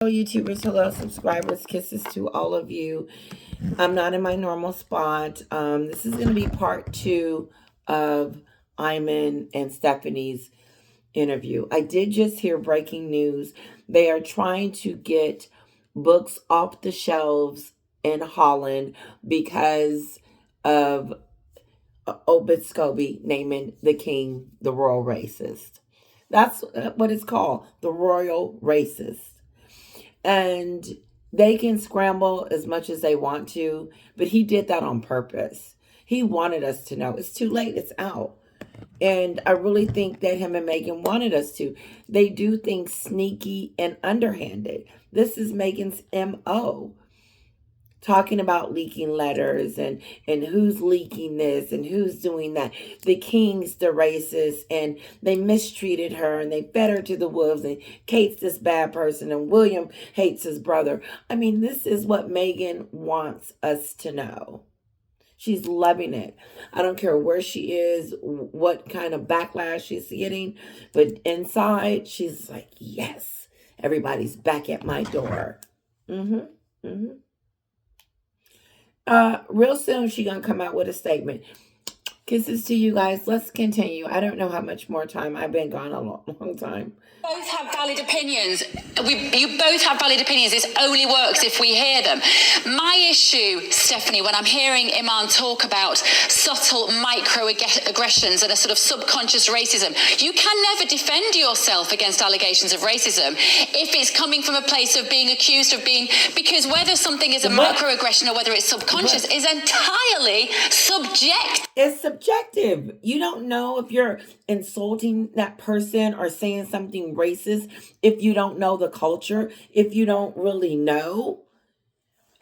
Hello, YouTubers. Hello, subscribers. Kisses to all of you. I'm not in my normal spot. This is going to be part 2 of Iman and Stephanie's interview. I did just hear breaking news. They are trying to get books off the shelves in Holland because of Obit Scobie naming the king the royal racist. That's what it's called, the royal racist. And they can scramble as much as they want to, but he did that on purpose. He wanted us to know. It's too late. It's out. And I really think that him and Meghan wanted us to. They do things sneaky and underhanded. This is Meghan's MO. Talking about leaking letters and who's leaking this and who's doing that. The king's the racist and they mistreated her and they fed her to the wolves and Kate's this bad person and William hates his brother. I mean, this is what Meghan wants us to know. She's loving it. I don't care where she is, what kind of backlash she's getting, but inside she's like, yes, everybody's back at my door. Real soon she gonna come out with a statement. Kisses to you guys. Let's continue. I don't know how much more time. I've been gone a long time. Both have valid opinions. You both have valid opinions. This only works if we hear them. My issue, Stephanie, when I'm hearing Iman talk about subtle microaggressions and a sort of subconscious racism, you can never defend yourself against allegations of racism if it's coming from a place of being accused of being, because whether something is a microaggression or whether it's subconscious is entirely subjective. It's subjective. You don't know if you're insulting that person or saying something racist if you don't know the culture, if you don't really know.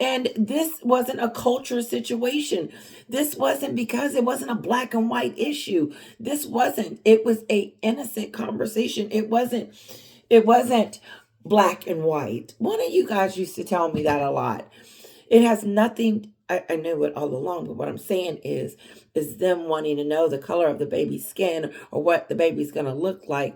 And this wasn't a culture situation. This wasn't because it wasn't a black and white issue. This wasn't. It was a innocent conversation. It wasn't black and white. One of you guys used to tell me that a lot. It has nothing. I knew it all along, but what I'm saying is them wanting to know the color of the baby's skin or what the baby's going to look like.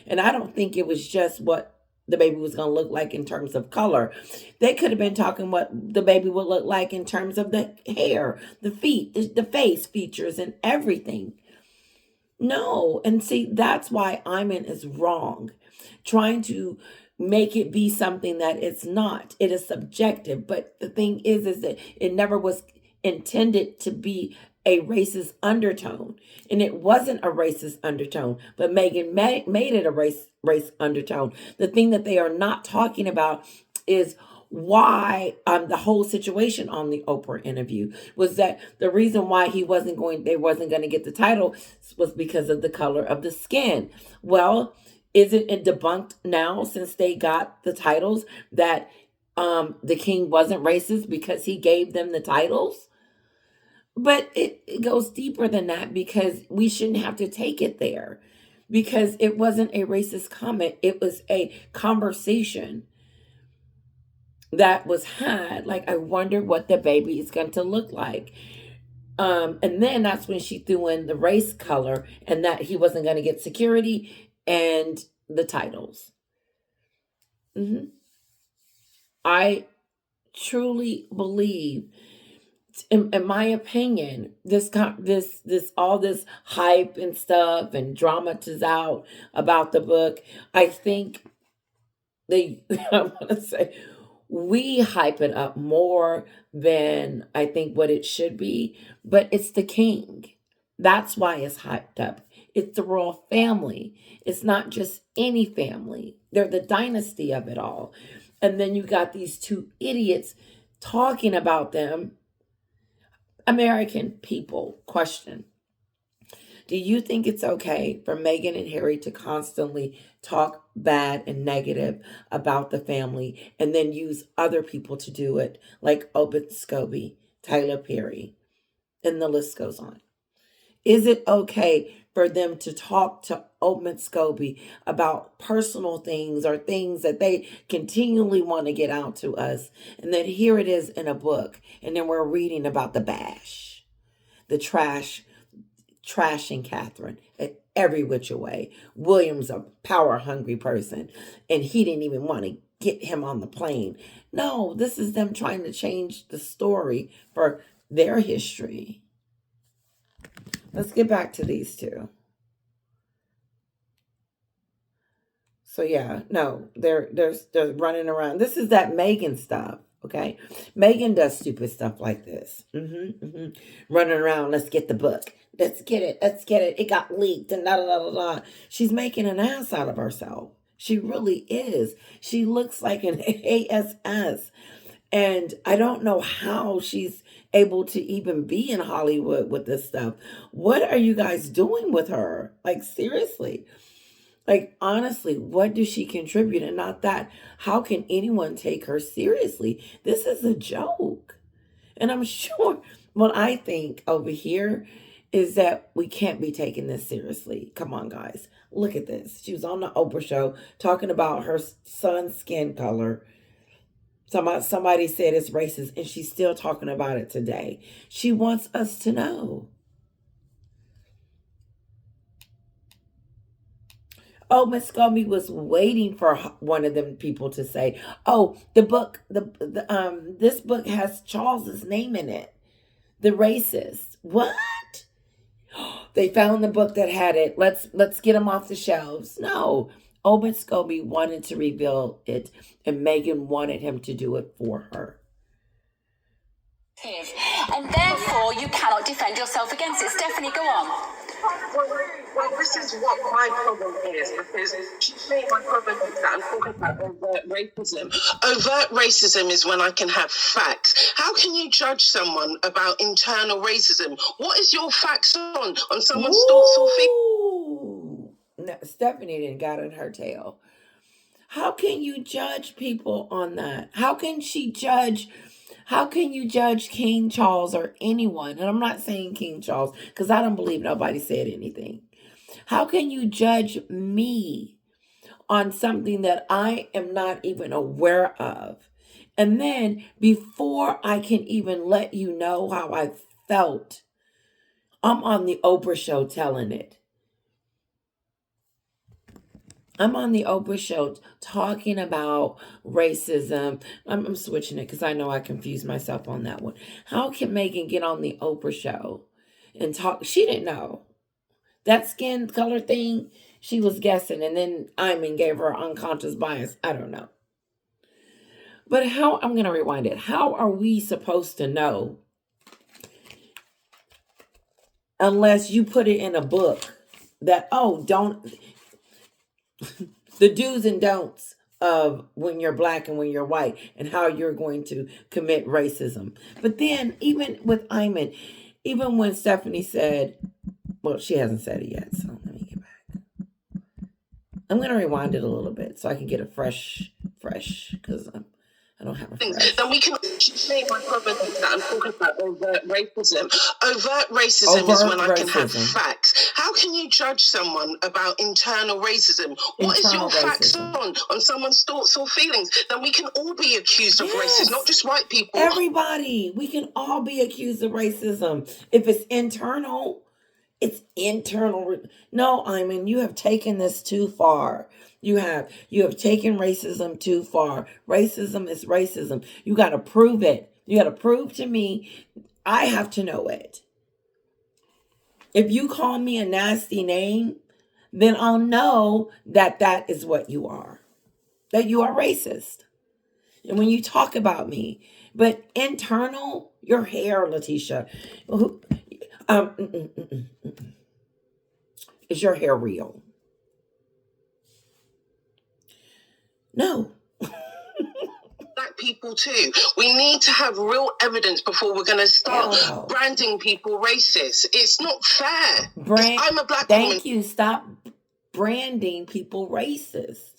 And I don't think it was just what the baby was going to look like in terms of color. They could have been talking what the baby would look like in terms of the hair, the feet, the face features and everything. No. And see, that's why Iman is wrong. Trying to make it be something that it's not. It is subjective. But the thing is that it never was intended to be a racist undertone. And it wasn't a racist undertone. But Meghan made it a race undertone. The thing that they are not talking about is why the whole situation on the Oprah interview was that the reason why they wasn't going to get the title was because of the color of the skin. Well, isn't it debunked now since they got the titles that the king wasn't racist because he gave them the titles? But it goes deeper than that because we shouldn't have to take it there because it wasn't a racist comment. It was a conversation that was had. Like, I wonder what the baby is going to look like. And then that's when she threw in the race color and that he wasn't going to get security and the titles. I truly believe, in my opinion, this all this hype and stuff and dramatize out about the book. I think I want to say we hype it up more than I think what it should be. But it's the king. That's why it's hyped up. It's the royal family. It's not just any family. They're the dynasty of it all. And then you got these two idiots talking about them. American people, question. Do you think it's okay for Meghan and Harry to constantly talk bad and negative about the family and then use other people to do it, like Obit Scobie, Tyler Perry, and the list goes on? Is it okay for them to talk to Obit Scobie about personal things or things that they continually want to get out to us? And then here it is in a book. And then we're reading about the bash, the trashing Catherine every which way. William's a power hungry person. And he didn't even want to get him on the plane. No, this is them trying to change the story for their history. Let's get back to these two. So yeah, no, they're running around. This is that Meghan stuff. Okay, Meghan does stupid stuff like this. Running around. Let's get the book. Let's get it. Let's get it. It got leaked and da da da da da. She's making an ass out of herself. She really is. She looks like an ASS. And I don't know how she's able to even be in Hollywood with this stuff. What are you guys doing with her? Like, seriously. Like, honestly, what does she contribute? And not that. How can anyone take her seriously? This is a joke. And I'm sure what I think over here is that we can't be taking this seriously. Come on, guys. Look at this. She was on the Oprah show talking about her son's skin color. Somebody said it's racist, and she's still talking about it today. She wants us to know. Oh, Miss Gummy was waiting for one of them people to say, "Oh, the book, this book has Charles's name in it, the racist." What? They found the book that had it. Let's get them off the shelves. No, Obed Scobie wanted to reveal it, and Meghan wanted him to do it for her. And therefore, you cannot defend yourself against it. Stephanie, go on. Well, this is what my problem is, because she's made my problem is that I'm talking about overt racism. Overt racism is when I can have facts. How can you judge someone about internal racism? What is your facts on someone's thoughts or feelings? No, Stephanie didn't got in her tail. How can you judge people on that? How can you judge King Charles or anyone? And I'm not saying King Charles because I don't believe nobody said anything. How can you judge me on something that I am not even aware of? And then before I can even let you know how I felt, I'm on the Oprah show telling it. I'm on the Oprah show talking about racism. I'm switching it because I know I confused myself on that one. How can Meghan get on the Oprah show and talk? She didn't know. That skin color thing, she was guessing. And then Iman gave her unconscious bias. I don't know. But I'm going to rewind it. How are we supposed to know unless you put it in a book that, don't... the do's and don'ts of when you're black and when you're white and how you're going to commit racism. But then even with Iman, even when Stephanie said, well, she hasn't said it yet, so let me get back. I'm going to rewind it a little bit so I can get a fresh, because I don't have a fresh. Then we can make my problem is that I'm talking about overt racism. Overt racism is when I can have facts. How can you judge someone about internal racism? What is your facts on someone's thoughts or feelings? Then we can all be accused of racism, not just white people. Everybody, we can all be accused of racism. If it's internal, it's internal. No, Iman, you have taken this too far. You have taken racism too far. Racism is racism. You got to prove it. You got to prove to me. I have to know it. If you call me a nasty name, then I'll know that is what you are. That you are racist. And when you talk about me, but internal, your hair, Letitia, is your hair real? No. Black people too. We need to have real evidence before we're going to start branding people racist. It's not fair. I'm a black woman. Thank you. Stop branding people racist.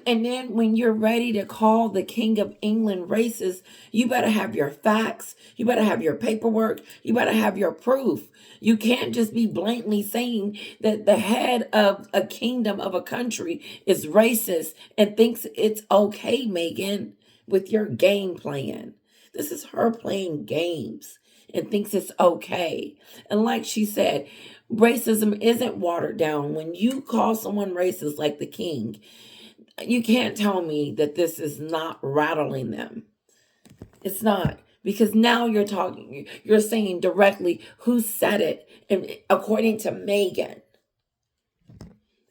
And then when you're ready to call the King of England racist, you better have your facts. You better have your paperwork. You better have your proof. You can't just be blatantly saying that the head of a kingdom of a country is racist and thinks it's okay, Meghan, with your game plan. This is her playing games and thinks it's okay. And like she said, racism isn't watered down. When you call someone racist like the king, You can't tell me that this is not rattling them. It's not. Because now you're saying directly who said it, and according to Meghan.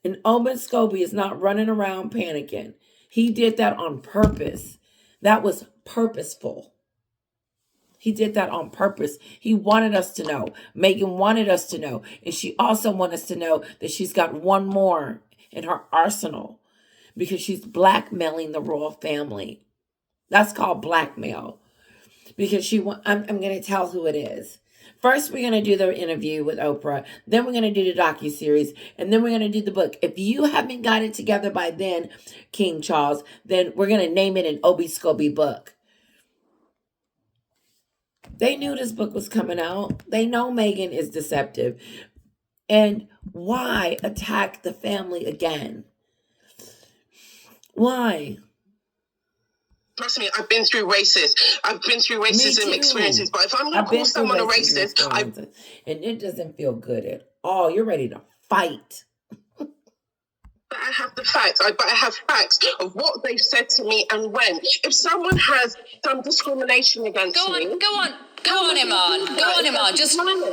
And Owen Scobie is not running around panicking. He did that on purpose. That was purposeful. He did that on purpose. He wanted us to know. Meghan wanted us to know. And she also wanted us to know that she's got one more in her arsenal because she's blackmailing the royal family. That's called blackmail. Because I'm going to tell who it is. First, we're going to do the interview with Oprah. Then we're going to do the docuseries. And then we're going to do the book. If you haven't got it together by then, King Charles, then we're going to name it an Obi Scobie book. They knew this book was coming out. They know Meghan is deceptive. And why attack the family again? Why? Trust me, I've been through races. I've been through racism experiences. But if I'm going to call someone a racist, and it doesn't feel good at all. You're ready to fight. But I have the facts. But I have facts of what they've said to me and when. If someone has some discrimination against me, go on, Iman. Go on, Iman. Just respond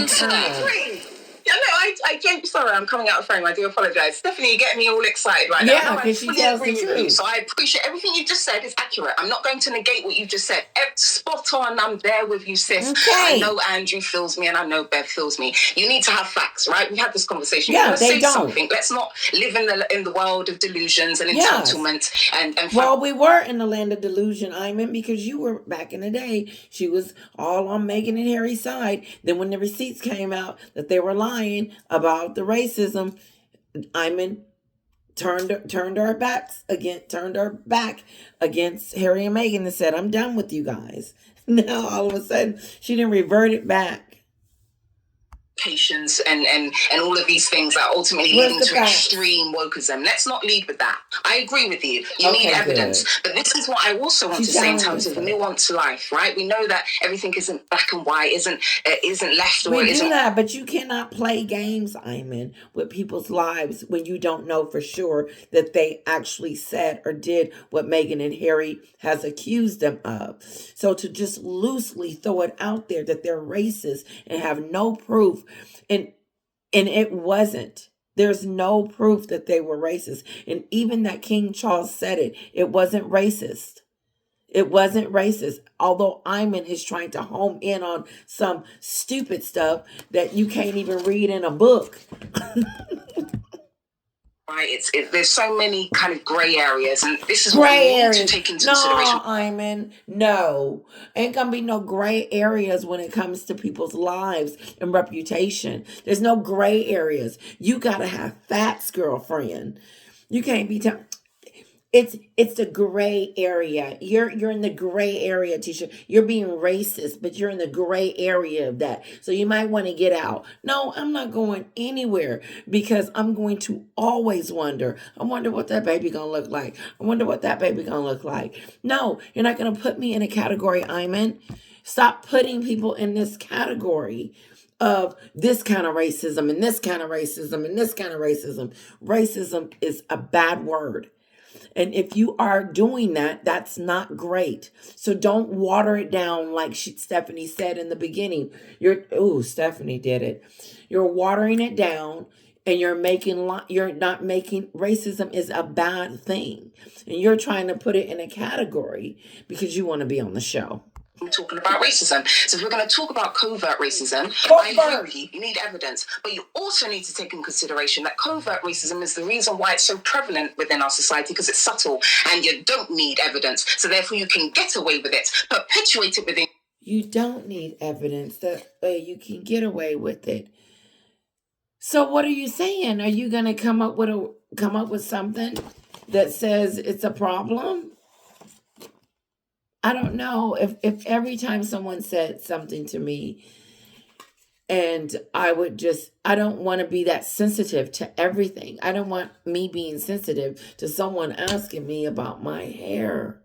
to that. Yeah, no, I sorry, I'm coming out of frame. I do apologize. Stephanie, you're getting me all excited right now. Yeah, because she tells the truth. So I appreciate everything you just said is accurate. I'm not going to negate what you just said. Spot on. I'm there with you, sis. Okay. I know Andrew feels me and I know Bev feels me. You need to have facts, right? We've had this conversation. Yeah, they don't. Something. Let's not live in the world of delusions and entitlement. And well, we were in the land of delusion, Iman, because you were back in the day. She was all on Meghan and Harry's side. Then when the receipts came out that they were lying about the racism, Iman turned her back against Harry and Meghan and said, "I'm done with you guys." Now all of a sudden she didn't revert it back. Patience and all of these things are ultimately leading to extreme wokeism. Let's not lead with that. I agree with you. You need evidence. Good. But this is what I also want to say in terms of nuanced life, right? We know that everything isn't black and white, isn't left or isn't. We do that, but you cannot play games, Iman, with people's lives when you don't know for sure that they actually said or did what Meghan and Harry has accused them of. So to just loosely throw it out there that they're racist and have no proof, and it wasn't. There's no proof that they were racist. And even that King Charles said it wasn't racist. It wasn't racist. Although Iman is trying to home in on some stupid stuff that you can't even read in a book. Right, there's so many kind of grey areas, and this is what we need to take into consideration. No, Iman, no. Ain't gonna be no grey areas when it comes to people's lives and reputation. There's no grey areas. You gotta have facts, girlfriend. You can't be telling. It's the gray area. You're in the gray area, Tisha. You're being racist, but you're in the gray area of that. So you might want to get out. No, I'm not going anywhere because I'm going to always wonder. I wonder what that baby gonna look like. I wonder what that baby gonna look like. No, you're not gonna put me in a category, Iman. Stop putting people in this category of this kind of racism and this kind of racism and this kind of racism. Racism is a bad word. And if you are doing that, that's not great. So don't water it down like Stephanie said in the beginning. Stephanie did it. You're watering it down and you're not making racism is a bad thing. And you're trying to put it in a category because you want to be on the show. We're talking about racism. So if we're going to talk about covert racism, I agree with you. You need evidence. But you also need to take in consideration that covert racism is the reason why it's so prevalent within our society, because it's subtle and you don't need evidence. So therefore you can get away with it. Perpetuate it within. You don't need evidence. That way you can get away with it. So what are you saying? Are you going to come up with something that says it's a problem? I don't know if every time someone said something to me and I don't want to be that sensitive to everything. I don't want me being sensitive to someone asking me about my hair.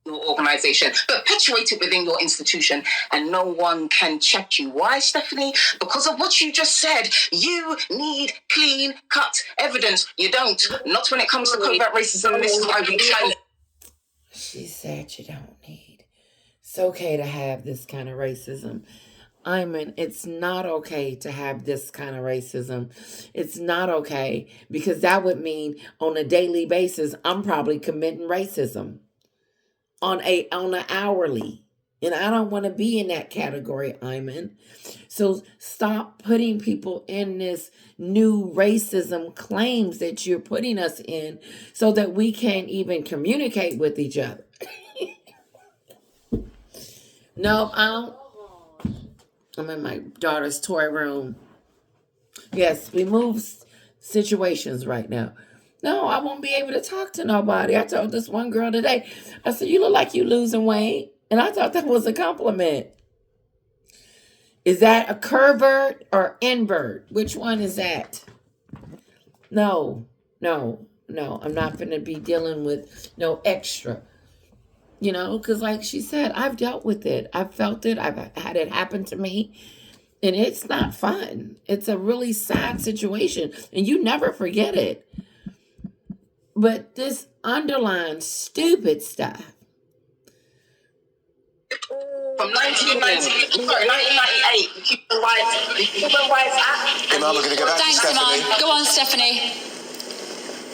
your organization, perpetuate it within your institution, and no one can check you. Why, Stephanie? Because of what you just said. You need clean-cut evidence. You don't. Not when it comes to covert racism. This is why we try. She said you don't need. It's okay to have this kind of racism. It's not okay to have this kind of racism. It's not okay, because that would mean on a daily basis, I'm probably committing racism on an hourly. And I don't want to be in that category, Iman. So stop putting people in this new racism claims that you're putting us in so that we can't even communicate with each other. No, I don't. I'm in my daughter's toy room. Yes, we move situations right now. No, I won't be able to talk to nobody. I told this one girl today, I said, you look like you losing weight. And I thought that was a compliment. Is that a curvert or invert? Which one is that? No. I'm not going to be dealing with no extra. You know, because like she said, I've dealt with it. I've felt it. I've had it happen to me. And it's not fun. It's a really sad situation. And you never forget it. But this underlying stupid stuff. From 1998, the Human Rights Act. Iman, we're going to go back to Stephanie. Iman. Go on, Stephanie.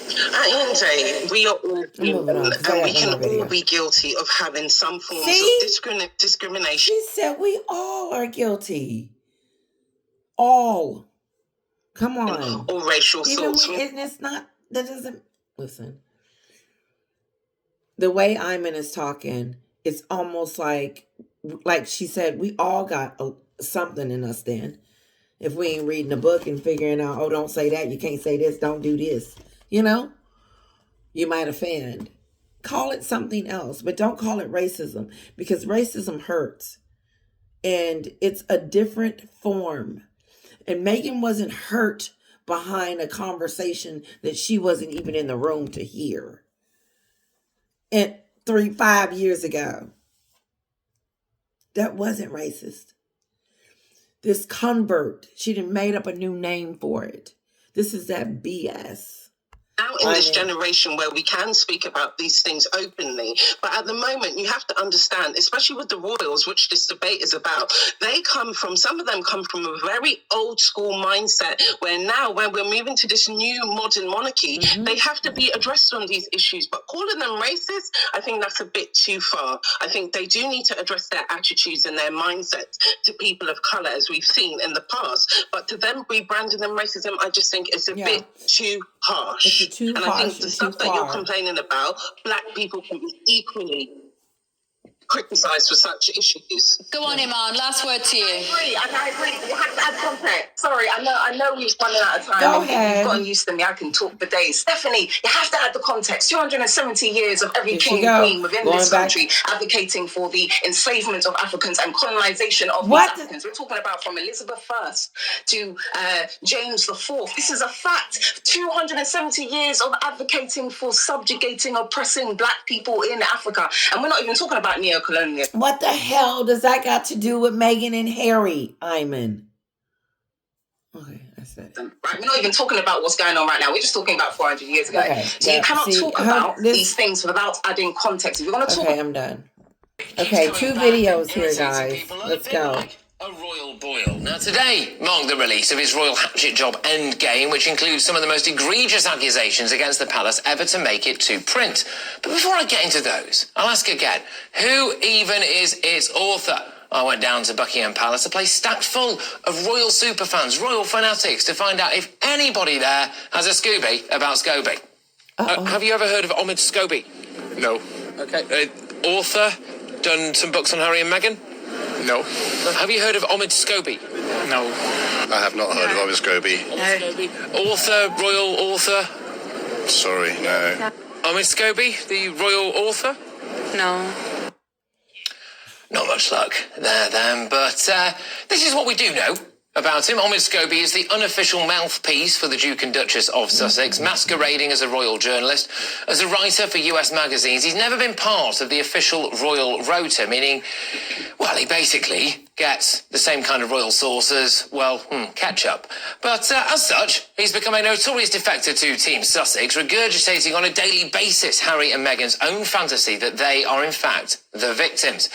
At the end of the day, we are all human, and we can all be guilty of having some forms of discrimination. She said we all are guilty. All. Come on. Or racial thoughts. And it's not, that doesn't, listen. The way Iman is talking, it's almost like she said, we all got something in us then. If we ain't reading a book and figuring out, oh, don't say that, you can't say this, don't do this. You know? You might offend. Call it something else, but don't call it racism, because racism hurts. And it's a different form. And Meghan wasn't hurt behind a conversation that she wasn't even in the room to hear. And 5 years ago. That wasn't racist. This convert, she done made up a new name for it. This is that BS. Now in this generation where we can speak about these things openly, but at the moment you have to understand, especially with the royals, which this debate is about, some of them come from a very old school mindset where now when we're moving to this new modern monarchy, they have to be addressed on these issues. But calling them racist, I think that's a bit too far. I think they do need to address their attitudes and their mindsets to people of colour, as we've seen in the past. But to them rebranding them racism, I just think it's a bit too harsh. And I think the stuff that you're complaining about, black people can be equally criticised for such issues. Go on, Iman. Last word to you. I agree. You have to add context. Sorry, I know we've running out of time. Go ahead. You've gotten used to me. I can talk for days. Stephanie, you have to add the context. 270 years of every king and queen within this country advocating for the enslavement of Africans and colonization of these Africans. We're talking about from Elizabeth I to James IV. This is a fact. 270 years of advocating for subjugating, oppressing black people in Africa. And we're not even talking about neocolonialism. What the hell does that got to do with Meghan and Harry, Iman? Okay, I said it. Right, we're not even talking about what's going on right now. We're just talking about 400 years ago. Okay, so you cannot talk about these things without adding context. If you're going to talk... Okay, I'm done. Okay, 2 videos here, guys. Let's go. A royal boil. Now today marked the release of his royal hatchet job Endgame, which includes some of the most egregious accusations against the palace ever to make it to print. But before I get into those, I'll ask again, who even is its author? I went down to Buckingham Palace, a place stacked full of royal superfans, royal fanatics, to find out if anybody there has a Scooby about Scobie. Have you ever heard of Omid Scobie? No. Okay. Author, done some books on Harry and Meghan? No. Have you heard of Omid Scobie? No. I have not heard of Omid Scobie. Author, royal author? Sorry, no. Omid Scobie, the royal author? No. Not much luck there then, but this is what we do know. about him. Omid Scobie is the unofficial mouthpiece for the Duke and Duchess of Sussex, masquerading as a royal journalist. As a writer for US magazines, he's never been part of the official royal rota, meaning, well, he basically gets the same kind of royal sources, ketchup. But as such, he's become a notorious defector to Team Sussex, regurgitating on a daily basis Harry and Meghan's own fantasy that they are in fact the victims.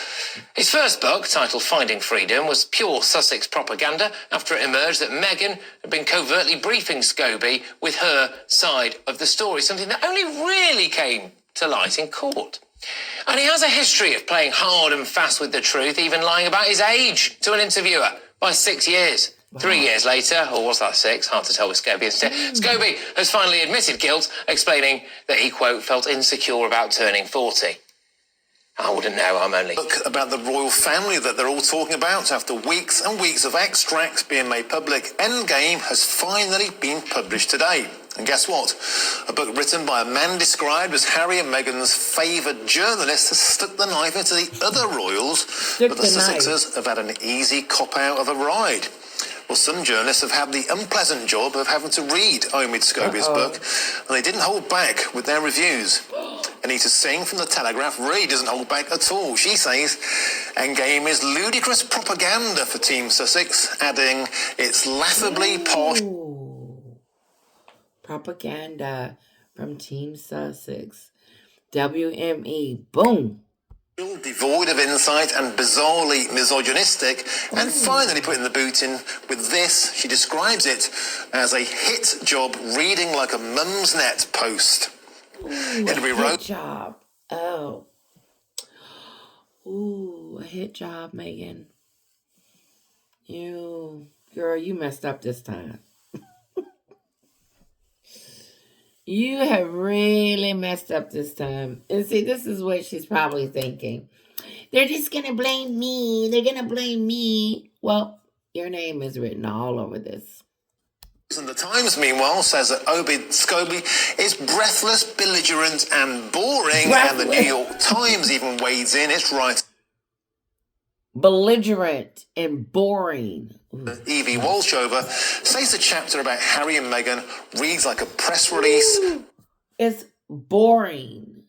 His first book, titled Finding Freedom, was pure Sussex propaganda after it emerged that Meghan had been covertly briefing Scobie with her side of the story, something that only really came to light in court. And he has a history of playing hard and fast with the truth, even lying about his age to an interviewer by 6 years. Wow. 3 years later, or was that 6? Hard to tell with Scobie instead. Scobie has finally admitted guilt, explaining that he, quote, felt insecure about turning 40. I wouldn't know, I'm only... Look about the royal family that they're all talking about after weeks and weeks of extracts being made public. Endgame has finally been published today. And guess what? A book written by a man described as Harry and Meghan's favoured journalist has stuck the knife into the other royals, but the Sussexes have had an easy cop-out of a ride. Well, some journalists have had the unpleasant job of having to read Omid Scobie's book, and they didn't hold back with their reviews. Anita Singh from The Telegraph really doesn't hold back at all. She says Endgame is ludicrous propaganda for Team Sussex, adding it's laughably posh. Propaganda from Team Sussex. WME. Boom. Devoid of insight and bizarrely misogynistic, and finally putting the boot in with this. She describes it as a hit job reading like a mum's net post. Hit job. Oh. Ooh, a hit job, Meghan. Girl, you messed up this time. You have really messed up this time. And see, this is what she's probably thinking. They're just going to blame me. They're going to blame me. Well, your name is written all over this. And the Times, meanwhile, says that Omid Scobie is breathless, belligerent and boring. And the New York Times even wades in. It's right. Belligerent and boring. Evie Walshover says the chapter about Harry and Meghan reads like a press release. It's boring.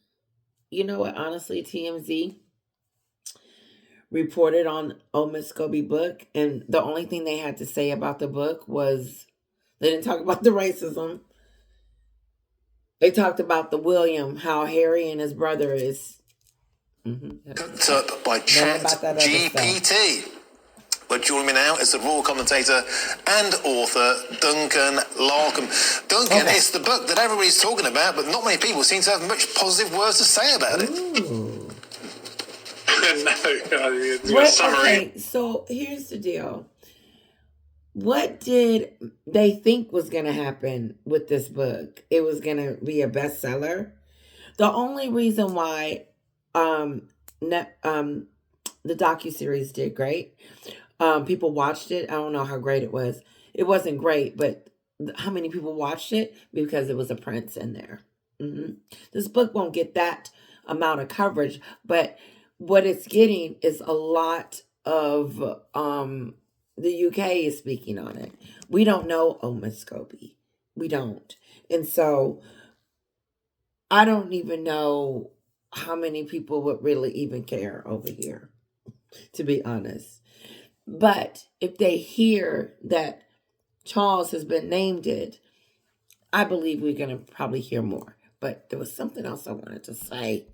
You know what? Honestly, TMZ reported on Omid Scobie book, and the only thing they had to say about the book was they didn't talk about the racism. They talked about the William, how Harry and his brother is cooked up by ChatGPT. But joining me now is the royal commentator and author Duncan Larkham. Duncan, it's the book that everybody's talking about, but not many people seem to have much positive words to say about it. No, summary. Okay, so here's the deal. What did they think was going to happen with this book? It was going to be a bestseller. The only reason why the docuseries did great. People watched it. I don't know how great it was. It wasn't great, but how many people watched it? Because it was a prince in there. This book won't get that amount of coverage, but what it's getting is a lot of the UK is speaking on it. We don't know Omid Scobie. We don't. And so I don't even know how many people would really even care over here, to be honest. But if they hear that Charles has been named it, I believe we're going to probably hear more. But there was something else I wanted to say.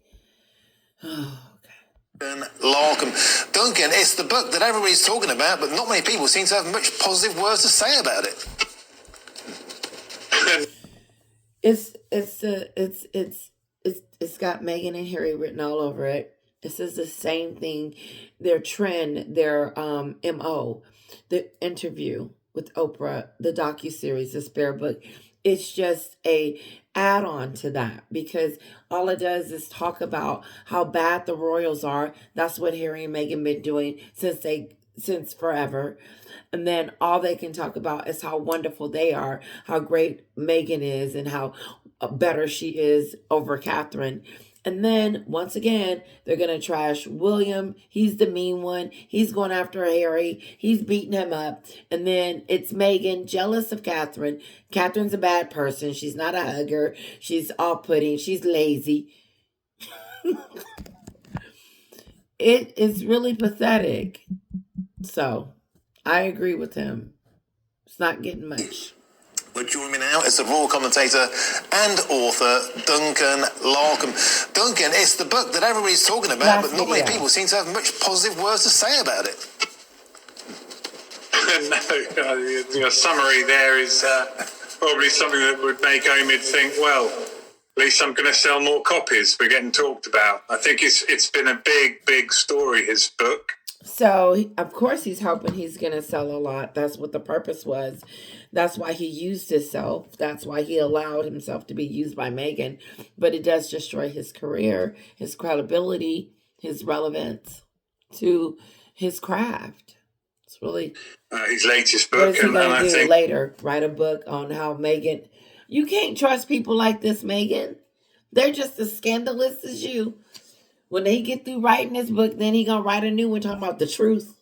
Oh, okay. Larkham. Duncan, it's the book that everybody's talking about, but not many people seem to have much positive words to say about it. It's got Meghan and Harry written all over it. It says the same thing. Their trend, their MO, the interview with Oprah, the docuseries, the spare book. It's just a add-on to that, because all it does is talk about how bad the royals are. That's what Harry and Meghan been doing since forever. And then all they can talk about is how wonderful they are, how great Meghan is, and how better she is over Catherine. And then, once again, they're going to trash William. He's the mean one. He's going after Harry. He's beating him up. And then it's Meghan, jealous of Catherine. Catherine's a bad person. She's not a hugger. She's off-putting. She's lazy. It is really pathetic. So, I agree with him. It's not getting much. Well, joining me now is the royal commentator and author, Duncan Larkham. Duncan, it's the book that everybody's talking about, but not many people seem to have much positive words to say about it. No, your summary there is probably something that would make Omid think, well, at least I'm going to sell more copies. We're getting talked about. I think it's been a big story, his book. So, of course, he's hoping he's going to sell a lot. That's what the purpose was. That's why he used himself. That's why he allowed himself to be used by Meghan. But it does destroy his career, his credibility, his relevance to his craft. It's really... his latest book. What is he going to do later? Write a book on how Meghan... You can't trust people like this, Meghan. They're just as scandalous as you. When they get through writing this book, then he going to write a new one talking about the truth.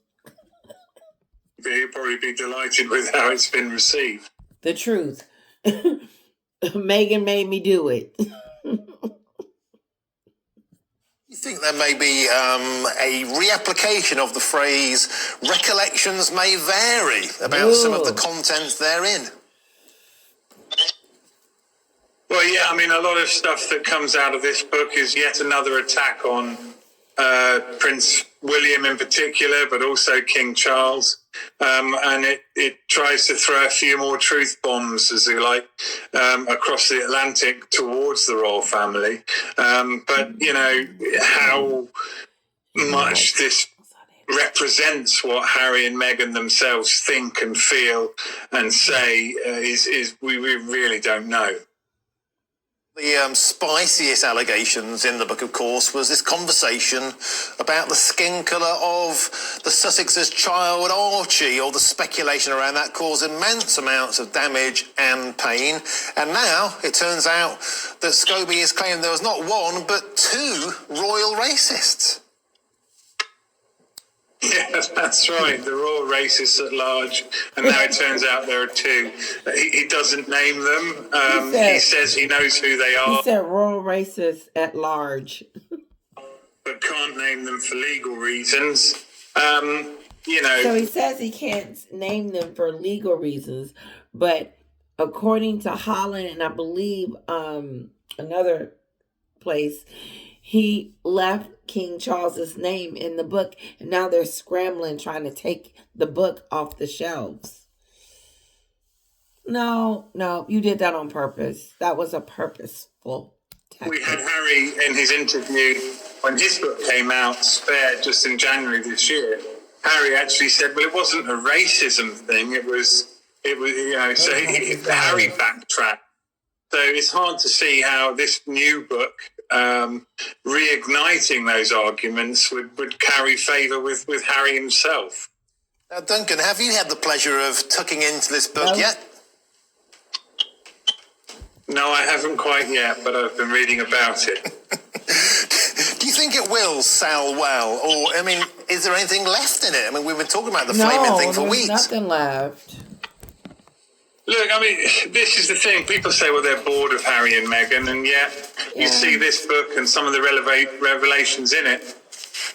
He'll probably be delighted with how it's been received. The truth. Meghan made me do it. You think there may be a reapplication of the phrase, recollections may vary, about some of the content therein? Well, yeah, I mean, a lot of stuff that comes out of this book is yet another attack on Prince William in particular, but also King Charles. And it tries to throw a few more truth bombs, as you like, across the Atlantic towards the royal family. But, you know, how much this represents what Harry and Meghan themselves think and feel and say is we really don't know. The spiciest allegations in the book, of course, was this conversation about the skin colour of the Sussex's child Archie, or the speculation around that caused immense amounts of damage and pain. And now it turns out that Scobie is claiming there was not one but two royal racists. Yeah, that's right. The royal racists at large, and now it turns out there are two. He doesn't name them. He says he knows who they are. He said royal racists at large, but can't name them for legal reasons. You know. So he says he can't name them for legal reasons, but according to Holland, and I believe another place, he left King Charles's name in the book, and now they're scrambling trying to take the book off the shelves. No, you did that on purpose. That was a purposeful tactic. We had Harry in his interview when his book came out, Spared, just in January this year. Harry actually said, well, it wasn't a racism thing. It was you know, so Harry backtracked. So it's hard to see how this new book, reigniting those arguments, would carry favour with Harry himself. Now, Duncan, have you had the pleasure of tucking into this book yet? No, I haven't quite yet, but I've been reading about it. Do you think it will sell well? Or, I mean, is there anything left in it? I mean, we've been talking about the flaming thing for weeks. Nothing left. Look, I mean, this is the thing. People say, well, they're bored of Harry and Meghan, and yet you see this book and some of the revelations in it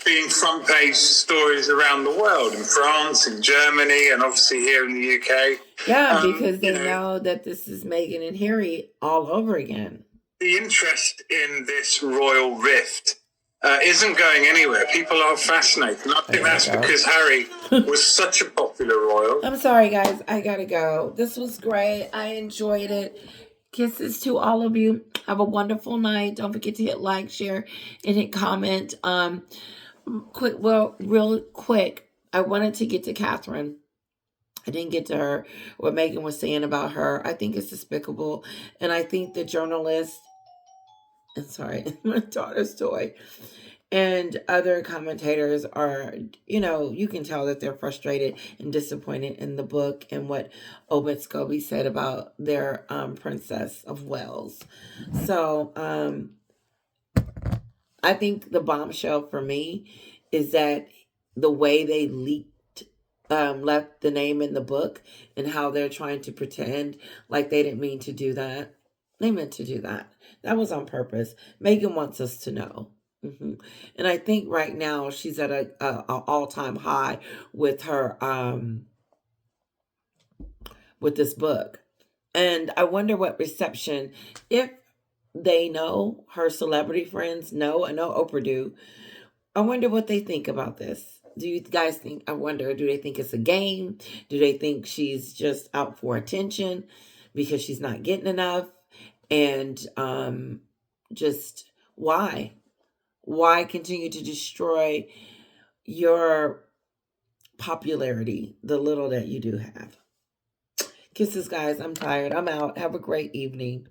being front page stories around the world, in France, in Germany, and obviously here in the UK. Yeah, because they know that this is Meghan and Harry all over again. The interest in this royal rift isn't going anywhere. People are fascinated. And I think that's because Harry was such a popular royal. I'm sorry, guys. I gotta go. This was great. I enjoyed it. Kisses to all of you. Have a wonderful night. Don't forget to hit like, share, and hit comment. Real quick. I wanted to get to Catherine. I didn't get to her. What Meghan was saying about her. I think it's despicable. And I think the journalist... I'm sorry, my daughter's toy. And other commentators are, you can tell that they're frustrated and disappointed in the book and what Omid Scobie said about their Princess of Wales. So, I think the bombshell for me is that the way they leaked, left the name in the book, and how they're trying to pretend like they didn't mean to do that. They meant to do that. That was on purpose. Meghan wants us to know. And I think right now she's at a all-time high with her with this book. And I wonder what reception, if they know, her celebrity friends know, I know Oprah do, I wonder what they think about this. Do you guys think, I wonder, do they think it's a game? Do they think she's just out for attention because she's not getting enough? And just why? Why continue to destroy your popularity, the little that you do have? Kisses, guys. I'm tired. I'm out. Have a great evening.